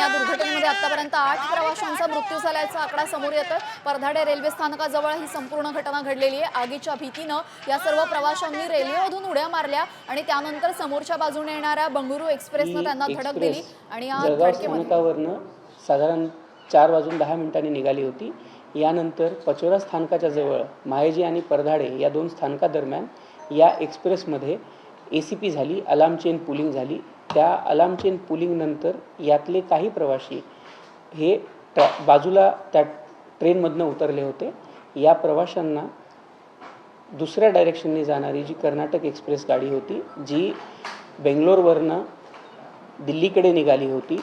या दुर्घटनेमध्ये आतापर्यंत 8 प्रवाशांचा मृत्यू झाल्याचा आकडा समोर येतोय। परधाडे रेल्वे स्थानकाजवळ ही संपूर्ण घटना घडलेली आहे। आगीच्या भीतीने या सर्व प्रवाशांनी रेल्वेमधून उड्या मारल्या आणि त्यानंतर समोरच्या बाजूने येणाऱ्या बंगळुरू एक्सप्रेसने त्यांना धडक दिली आणि या जळगाव धडकेमध्ये स्थानकावरनं साधारण 4:10 निघाली होती। यानंतर पचोरा स्थानकाच्या जवळ माहेजी आणि परधाडे या दोन स्थानकादरम्यान या एक्सप्रेसमध्ये ACP झाली, अलार्म चेन पुलिंग झाली। त्या अलार्म चेन पुलिंग नंतर यातले काही प्रवासी हे बाजूला त्या ट्रेनमधनं उतरले होते। या प्रवाशांना दुसऱ्या डायरेक्शनने जाणारी जी कर्नाटक एक्सप्रेस गाडी होती, जी बेंगलोरवरनं दिल्लीकडे निघाली होती,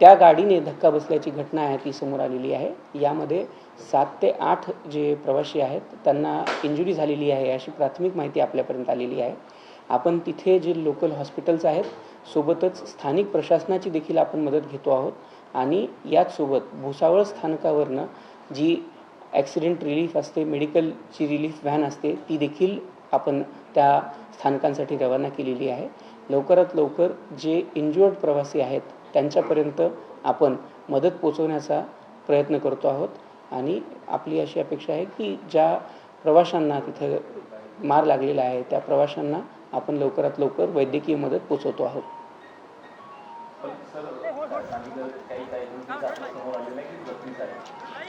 त्या गाडीने धक्का बसल्याची घटना आहे ती समोर आलेली आहे। यामध्ये 7 ते 8 जे प्रवासी आहेत त्यांना इंजुरी झालेली आहे अशी प्राथमिक माहिती आपल्यापर्यंत आलेली आहे। आपण तिथे जे लोकल हॉस्पिटल्स आहेत सोबतच स्थानिक प्रशासनाची देखील आपण मदत घेतो आहोत आणि याचसोबत भुसावळ स्थानकावरनं जी ॲक्सिडेंट रिलीफ असते, मेडिकलची रिलीफ व्हॅन असते, ती देखील आपण त्या स्थानकांसाठी रवाना केलेली आहे। लवकरात लवकर जे इंज्युअर्ड प्रवासी आहेत त्यांच्यापर्यंत आपण मदत पोहोचवण्याचा प्रयत्न करतो आहोत आणि आपली अशी अपेक्षा आहे की ज्या प्रवाशांना तिथे मार लागलेला आहे त्या प्रवाशांना आपण लवकरात लवकर वैद्यकीय मदत पोहोचवतो आहोत।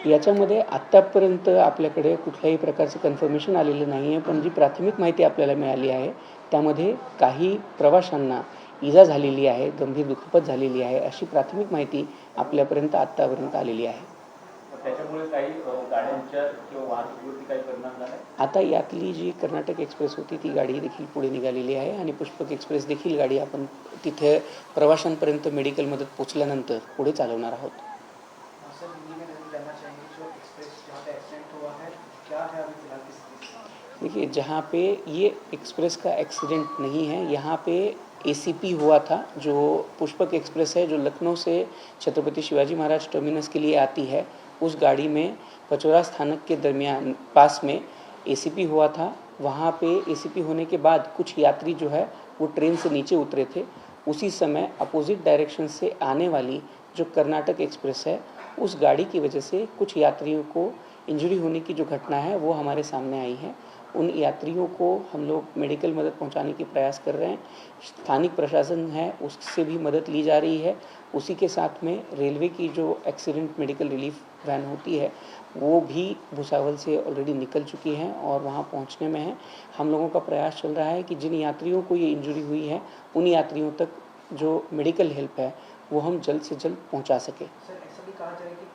याच्यामध्ये आत्तापर्यंत आपल्याकडे कुठल्याही प्रकारचं कन्फर्मेशन आलेलं नाही आहे, पण जी प्राथमिक माहिती आपल्याला मिळाली आहे त्यामध्ये काही प्रवाशांना इजा झालेली आहे, गंभीर दुखापत झालेली आहे अशी प्राथमिक माहिती आपल्यापर्यंत आत्तापर्यंत आलेली आहे। त्याच्यामुळे काही गाड्यांच्या किंवा वाहतुकीवरती काही परिणाम झाला? आता यातली जी कर्नाटक एक्सप्रेस होती ती गाडी देखील पुढे निघालेली आहे आणि पुष्पक एक्सप्रेस देखील गाडी आपण तिथे प्रवाशांपर्यंत मेडिकल मदत पोहोचल्यानंतर पुढे चालवणार आहोत। देखिए, जहाँ पे ये एक्सप्रेस का एक्सीडेंट नहीं है, यहाँ पे ACP हुआ था। जो पुष्पक एक्सप्रेस है जो लखनऊ से छत्रपति शिवाजी महाराज टर्मिनस के लिए आती है, उस गाड़ी में पचोरा स्थानक के दरमियान पास में ACP हुआ था। वहाँ पे ACP होने के बाद कुछ यात्री जो है वो ट्रेन से नीचे उतरे थे। उसी समय अपोजिट डायरेक्शन से आने वाली जो कर्नाटक एक्सप्रेस है उस गाड़ी की वजह से कुछ यात्रियों को इंजरी होने की जो घटना है वो हमारे सामने आई है। उन यात्रियों को हम लोग मेडिकल मदद पहुंचाने के प्रयास कर रहे हैं। स्थानिक प्रशासन है उससे भी मदद ली जा रही है। उसी के साथ में रेलवे की जो एक्सीडेंट मेडिकल रिलीफ वैन होती है वो भी भुसावल से ऑलरेडी निकल चुकी है और वहाँ पहुँचने में है। हम लोगों का प्रयास चल रहा है कि जिन यात्रियों को ये इंजरी हुई है उन यात्रियों तक जो मेडिकल हेल्प है वो हम जल्द से जल्द पहुँचा सकें। कहा जाए कि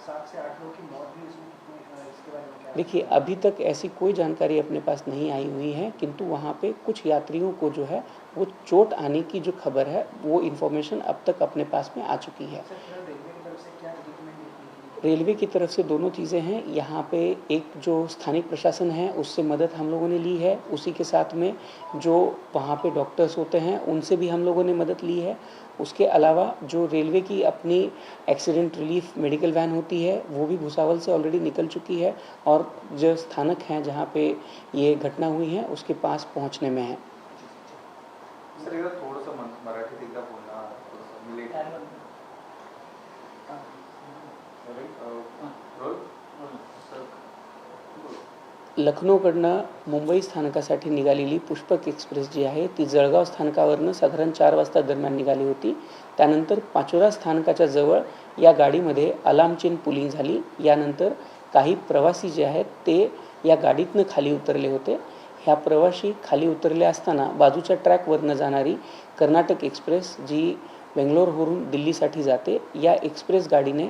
7 से 8 लोगों की मौत भी इसके बारे में क्या? देखिए, अभी तक ऐसी कोई जानकारी अपने पास नहीं आई हुई है, किंतु वहाँ पे कुछ यात्रियों को जो है वो चोट आने की जो खबर है वो इन्फॉर्मेशन अब तक अपने पास में आ चुकी है। रेलवे की तरफ से दोनों चीज़ें हैं। यहाँ पे एक जो स्थानिक प्रशासन है उससे मदद हम लोगों ने ली है, उसी के साथ में जो वहाँ पे डॉक्टर्स होते हैं उनसे भी हम लोगों ने मदद ली है। उसके अलावा जो रेलवे की अपनी एक्सीडेंट रिलीफ मेडिकल वैन होती है वो भी भुसावल से ऑलरेडी निकल चुकी है और जो स्थानक हैं जहाँ पे ये घटना हुई है उसके पास पहुँचने में है। सर, एकदा थोडंसं मराठीत एकदा बोलणं थोडंसं मिलेल। लखनौकडनं मुंबई स्थानकासाठी निघालेली पुष्पक एक्सप्रेस जी आहे ती जळगाव स्थानकावरनं साधारण 4 वाजता दरम्यान निघाली होती। त्यानंतर पाचोरा स्थानकाच्या जवळ या गाडीमध्ये अलार्म चेन पुलिंग झाली। यानंतर काही प्रवासी जे आहेत ते या गाडीतनं खाली उतरले होते। ह्या प्रवासी खाली उतरले असताना बाजूच्या ट्रॅकवरनं जाणारी कर्नाटक एक्सप्रेस जी बेंगलोरवरून दिल्लीसाठी जाते, या एक्सप्रेस गाडीने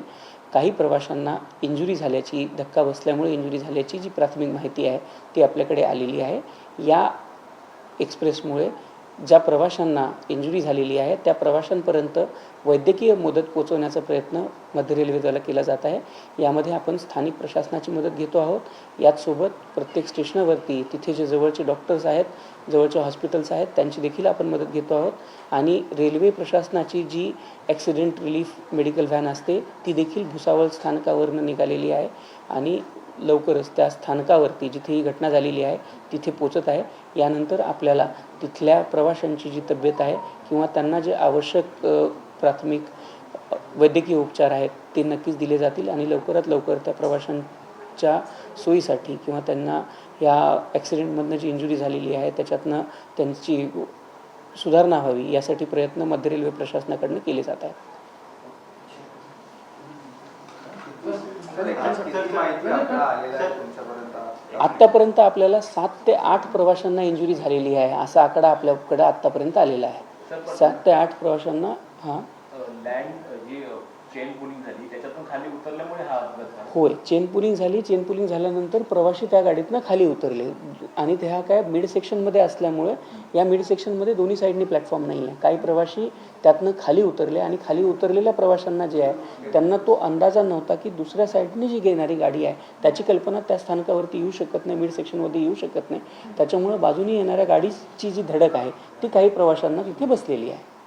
काही प्रवाशांना इंजुरी झाल्याची, धक्का बसल्यामुळे इंजुरी झाल्याची जी प्राथमिक माहिती आहे ती आपल्याकडे आलेली आहे। या एक्सप्रेसमुळे ज्या प्रवाशांना इंजुरी झालेली आहे त्या प्रवाशांपर्यंत वैद्यकीय मदत पोहोचवण्याचा प्रयत्न मध्य रेल्वेद्वारा केला जात आहे। यामध्ये आपण स्थानिक प्रशासनाची मदत घेतो आहोत। याचसोबत प्रत्येक स्टेशनवरती तिथे जे जवळचे डॉक्टर्स आहेत, जवळचे हॉस्पिटल्स आहेत त्यांची देखील आपण मदत घेतो आहोत आणि रेल्वे प्रशासनाची जी ॲक्सिडेंट रिलीफ मेडिकल व्हॅन असते ती देखील भुसावळ स्थानकावरून निघालेली आहे आणि लवकरच त्या स्थानकावरती जिथे ही घटना झालेली आहे तिथे पोहोचत आहे। यानंतर आपल्याला तिथल्या प्रवाशांची जी तब्येत आहे किंवा त्यांना जे आवश्यक प्राथमिक वैद्यकीय उपचार आहेत ते नक्कीच दिले जातील आणि लवकरात लवकर त्या प्रवाशांच्या सोयीसाठी किंवा त्यांना या ॲक्सिडेंटमधनं जी इंजुरी झालेली आहे त्याच्यातनं त्यांची सुधारणा व्हावी यासाठी प्रयत्न मध्य रेल्वे प्रशासनाकडनं केले जात आहेत. आज किती माहिती आपल्याला आलेला आहे तुमच्यापर्यंत? आत्तापर्यंत आपल्याला 7 ते 8 प्रवाशांना इंजुरी झालेली आहे असा आकडा आपल्याकडे आत्तापर्यंत आलेला आहे. 7 ते 8 प्रवाशांना लँड जी चेन पुलिंग झाली त्याच्यातून खाली उतरल्यामुळे हा अपघात झाला. होय, चेन पुलिंग झाल्यानंतर प्रवासी त्या गाडीतनं खाली उतरले आणि ते हा काय मिड सेक्शनमध्ये असल्यामुळे या मिड सेक्शनमध्ये दोन्ही साईडनी प्लॅटफॉर्म नाही आहे. काही प्रवासी त्यातनं खाली उतरले आणि खाली उतरलेल्या प्रवाशांना जे आहे त्यांना तो अंदाजा नव्हता की दुसऱ्या साईडने जी घेणारी गाडी आहे त्याची कल्पना त्या स्थानकावरती येऊ शकत नाही, मिड सेक्शनमध्ये येऊ शकत नाही. त्याच्यामुळे बाजूने येणाऱ्या गाडीची जी धडक आहे ती काही प्रवाशांना तिथे बसलेली आहे.